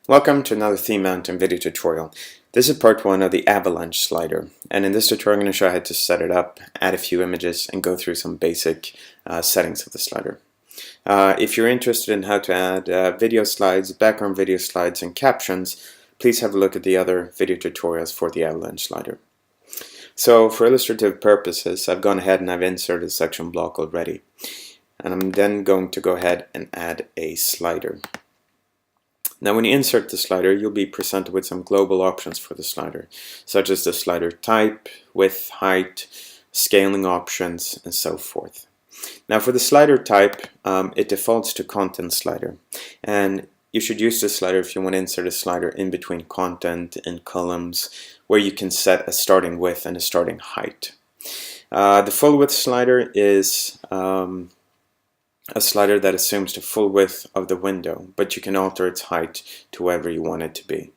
Welcome to another ThemeMountain video tutorial. This is part 1 of the Avalanche slider, and in this tutorial I'm going to show you how to set it up, add a few images, and go through some basic settings of the slider. If you're interested in how to add video slides, background video slides, and captions, please have a look at the other video tutorials for the Avalanche slider. So for illustrative purposes, I've gone ahead and I've inserted a section block already. And I'm then going to go ahead and add a slider. Now when you insert the slider, you'll be presented with some global options for the slider, such as the slider type, width, height, scaling options, and so forth. Now for the slider type, it defaults to content slider, and you should use this slider if you want to insert a slider in between content and columns, where you can set a starting width and a starting height. The full width slider is a slider that assumes the full width of the window, but you can alter its height to wherever you want it to be.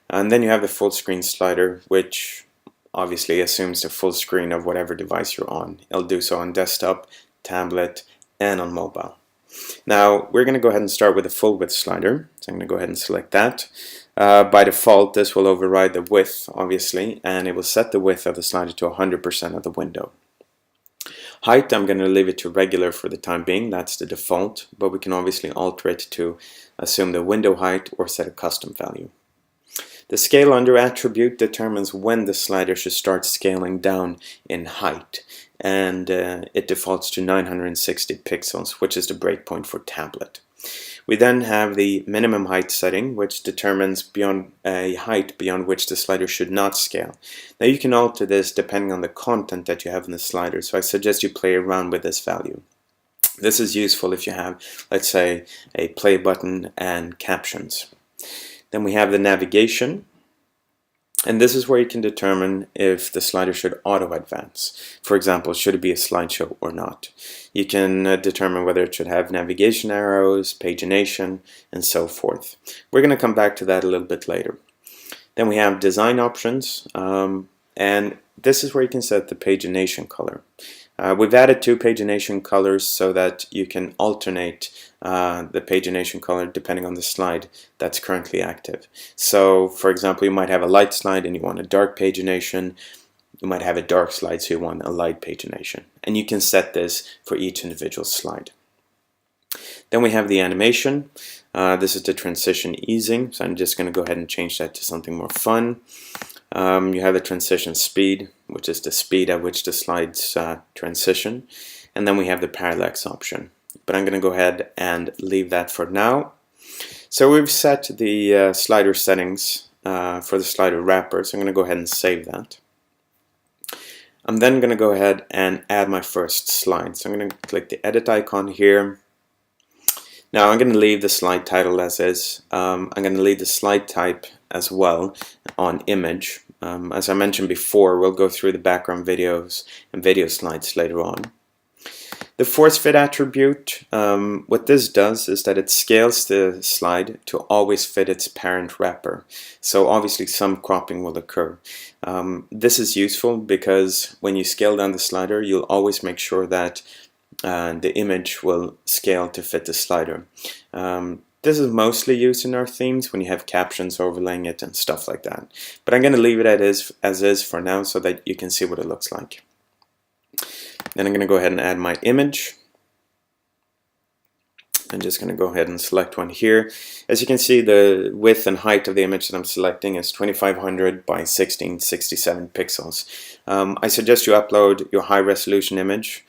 And then you have the full screen slider, which obviously assumes the full screen of whatever device you're on. It'll do so on desktop, tablet, and on mobile. Now we're going to go ahead and start with the full width slider, so I'm going to go ahead and select that. By default, this will override the width, obviously, and it will set the width of the slider to 100% of the window. Height, I'm going to leave it to regular for the time being, that's the default, but we can obviously alter it to assume the window height or set a custom value. The scale under attribute determines when the slider should start scaling down in height, and it defaults to 960 pixels, which is the breakpoint for tablet. We then have the minimum height setting, which determines beyond a height beyond which the slider should not scale. Now you can alter this depending on the content that you have in the slider, so I suggest you play around with this value. This is useful if you have, let's say, a play button and captions. Then we have the navigation, and this is where you can determine if the slider should auto-advance. For example, should it be a slideshow or not. You can determine whether it should have navigation arrows, pagination, and so forth. We're going to come back to that a little bit later. Then we have design options, and this is where you can set the pagination color. We've added 2 pagination colors so that you can alternate the pagination color depending on the slide that's currently active. So for example, you might have a light slide and you want a dark pagination. You might have a dark slide, so you want a light pagination. And you can set this for each individual slide. Then we have the animation. This is the transition easing, so I'm just going to go ahead and change that to something more fun. You have the transition speed, which is the speed at which the slides transition. And then we have the parallax option. But I'm going to go ahead and leave that for now. So we've set the slider settings for the slider wrapper, so I'm going to go ahead and save that. I'm then going to go ahead and add my first slide. So I'm going to click the edit icon here. Now I'm going to leave the slide title as is. I'm going to leave the slide type as well on image. As I mentioned before, we'll go through the background videos and video slides later on. The force fit attribute, what this does is that it scales the slide to always fit its parent wrapper. So obviously some cropping will occur. This is useful because when you scale down the slider, you'll always make sure that the image will scale to fit the slider. This is mostly used in our themes when you have captions overlaying it and stuff like that. But I'm going to leave it as is for now so that you can see what it looks like. Then I'm going to go ahead and add my image. I'm just going to go ahead and select one here. As you can see, the width and height of the image that I'm selecting is 2500 by 1667 pixels. I suggest you upload your high resolution image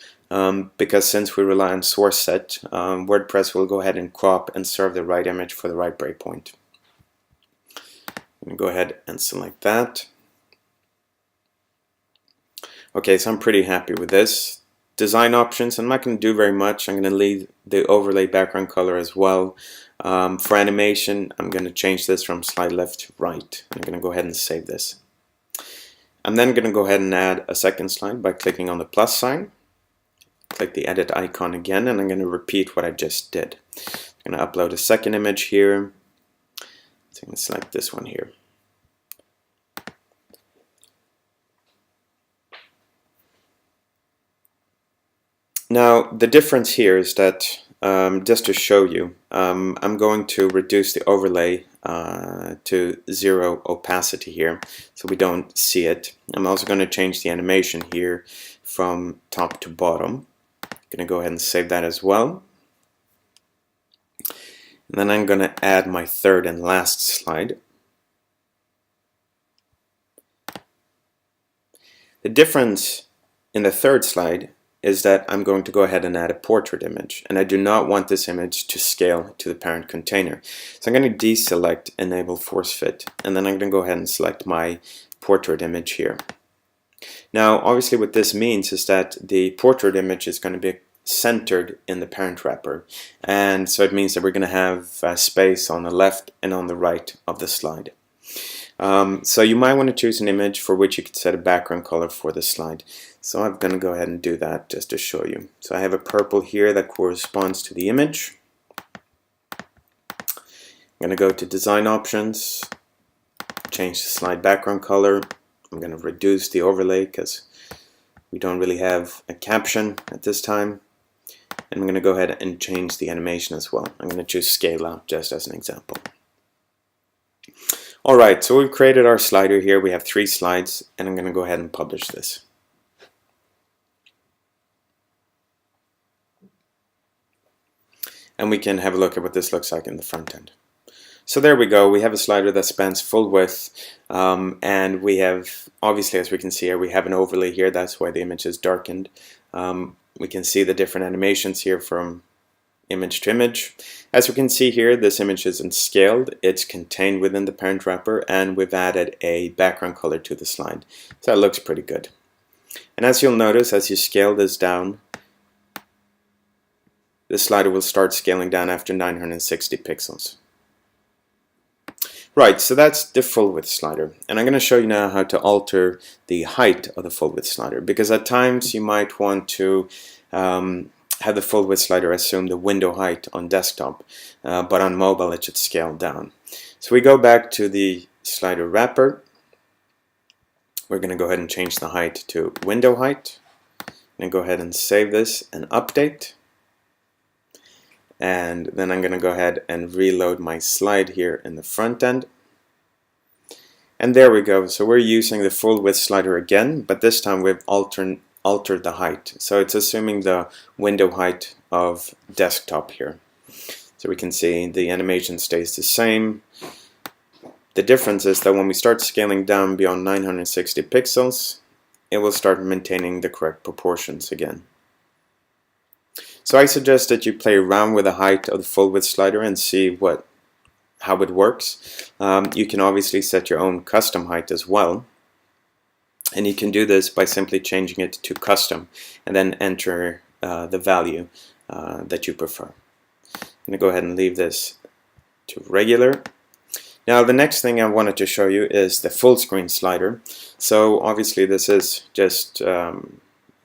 because since we rely on source set, WordPress will go ahead and crop and serve the right image for the right breakpoint. I'm going to go ahead and select that. Okay, so I'm pretty happy with this. Design options, I'm not going to do very much. I'm going to leave the overlay background color as well. For animation, I'm going to change this from slide left to right. I'm going to go ahead and save this. I'm then going to go ahead and add a second slide by clicking on the plus sign. Click the edit icon again, and I'm going to repeat what I just did. I'm going to upload a second image here. So I'm going to select this one here. Now the difference here is that just to show you, I'm going to reduce the overlay to 0 opacity here, so we don't see it. I'm also going to change the animation here from top to bottom. I'm going to go ahead and save that as well. And then I'm going to add my third and last slide. The difference in the third slide is that I'm going to go ahead and add a portrait image, and I do not want this image to scale to the parent container. So I'm going to deselect Enable Force Fit, and then I'm going to go ahead and select my portrait image here. Now obviously what this means is that the portrait image is going to be centered in the parent wrapper, and so it means that we're going to have space on the left and on the right of the slide. So you might want to choose an image for which you could set a background color for the slide. So I'm going to go ahead and do that just to show you. So I have a purple here that corresponds to the image. I'm going to go to Design Options, change the slide background color. I'm going to reduce the overlay because we don't really have a caption at this time. And I'm going to go ahead and change the animation as well. I'm going to choose Scale Out just as an example. Alright, so we've created our slider here. We have 3 slides, and I'm going to go ahead and publish this. And we can have a look at what this looks like in the front end. So there we go. We have a slider that spans full width, and we have, obviously as we can see here, we have an overlay here. That's why the image is darkened. We can see the different animations here from image to image. As we can see here, this image isn't scaled, it's contained within the parent wrapper, and we've added a background color to the slide. So that looks pretty good. And as you'll notice, as you scale this down, the slider will start scaling down after 960 pixels. Right, so that's the full width slider, and I'm going to show you now how to alter the height of the full width slider, because at times you might want to have the full width slider assume the window height on desktop, but on mobile it should scale down. So we go back to the slider wrapper. We're going to go ahead and change the height to window height, and go ahead and save this and update. And then I'm going to go ahead and reload my slide here in the front end. And there we go. So we're using the full width slider again, but this time we've altered the height. So it's assuming the window height of desktop here. So we can see the animation stays the same. The difference is that when we start scaling down beyond 960 pixels, it will start maintaining the correct proportions again. So I suggest that you play around with the height of the full width slider and see how it works. You can obviously set your own custom height as well. And you can do this by simply changing it to custom and then enter the value that you prefer. I'm going to go ahead and leave this to regular. Now the next thing I wanted to show you is the full screen slider. So obviously this is just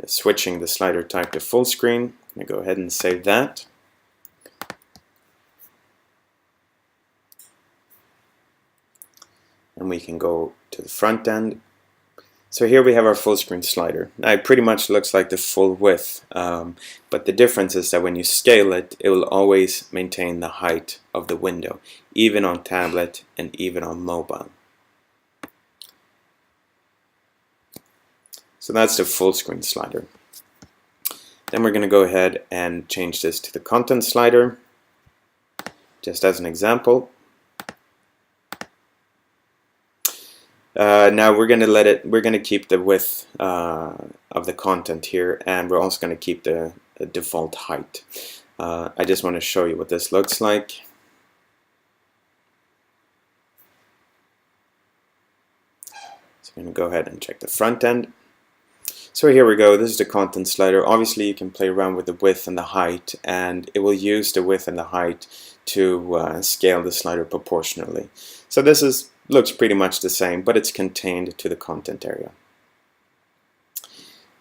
switching the slider type to full screen. I'm going to go ahead and save that. And we can go to the front end. So here we have our full screen slider. Now it pretty much looks like the full width, but the difference is that when you scale it, it will always maintain the height of the window, even on tablet and even on mobile. So that's the full screen slider. Then we're going to go ahead and change this to the content slider, just as an example. Now we're going to keep the width of the content here, and we're also going to keep the default height. I just want to show you what this looks like. So I'm going to go ahead and check the front end. So here we go, this is the content slider. Obviously you can play around with the width and the height, and it will use the width and the height to scale the slider proportionally. So this looks pretty much the same, but it's contained to the content area.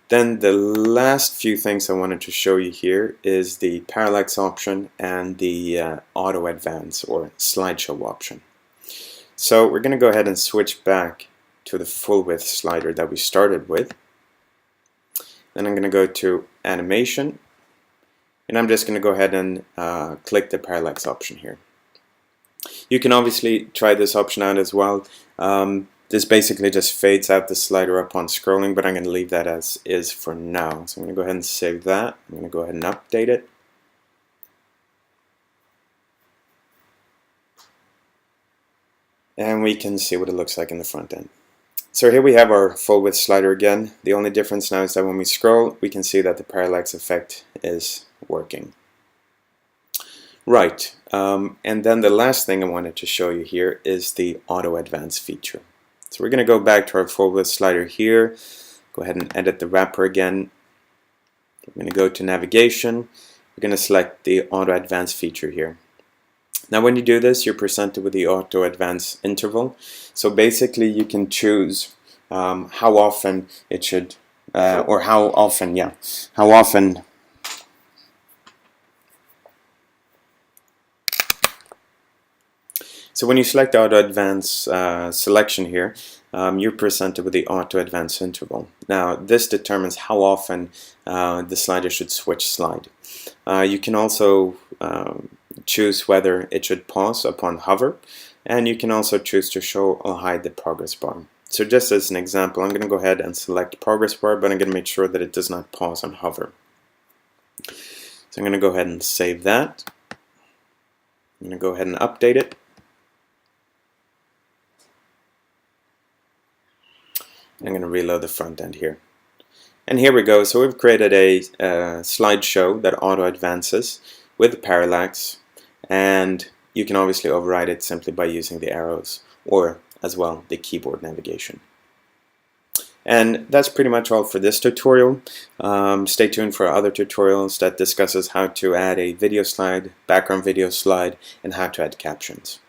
Then the last few things I wanted to show you here is the parallax option and the auto advance or slideshow option. So we're going to go ahead and switch back to the full width slider that we started with. Then I'm going to go to animation, and I'm just going to go ahead and click the parallax option here. You can obviously try this option out as well. This basically just fades out the slider upon scrolling, but I'm going to leave that as is for now. So I'm going to go ahead and save that. I'm going to go ahead and update it. And we can see what it looks like in the front end. So here we have our full width slider again. The only difference now is that when we scroll, we can see that the parallax effect is working. Right, and then the last thing I wanted to show you here is the auto advance feature. So we're going to go back to our full width slider here. Go ahead and edit the wrapper again. We're going to go to navigation. We're going to select the auto advance feature here. Now when you do this, you're presented with the auto advance interval. So basically you can choose how often it should, or how often. So when you select auto advance selection here, you're presented with the auto advance interval. Now this determines how often the slider should switch slide. You can also choose whether it should pause upon hover, and you can also choose to show or hide the progress bar. So just as an example, I'm going to go ahead and select progress bar, but I'm going to make sure that it does not pause on hover. So I'm going to go ahead and save that. I'm going to go ahead and update it. I'm going to reload the front end here. And here we go. So we've created a slideshow that auto advances with the parallax, and you can obviously override it simply by using the arrows or as well the keyboard navigation. And that's pretty much all for this tutorial. Stay tuned for other tutorials that discusses how to add a video slide, background video slide, and how to add captions.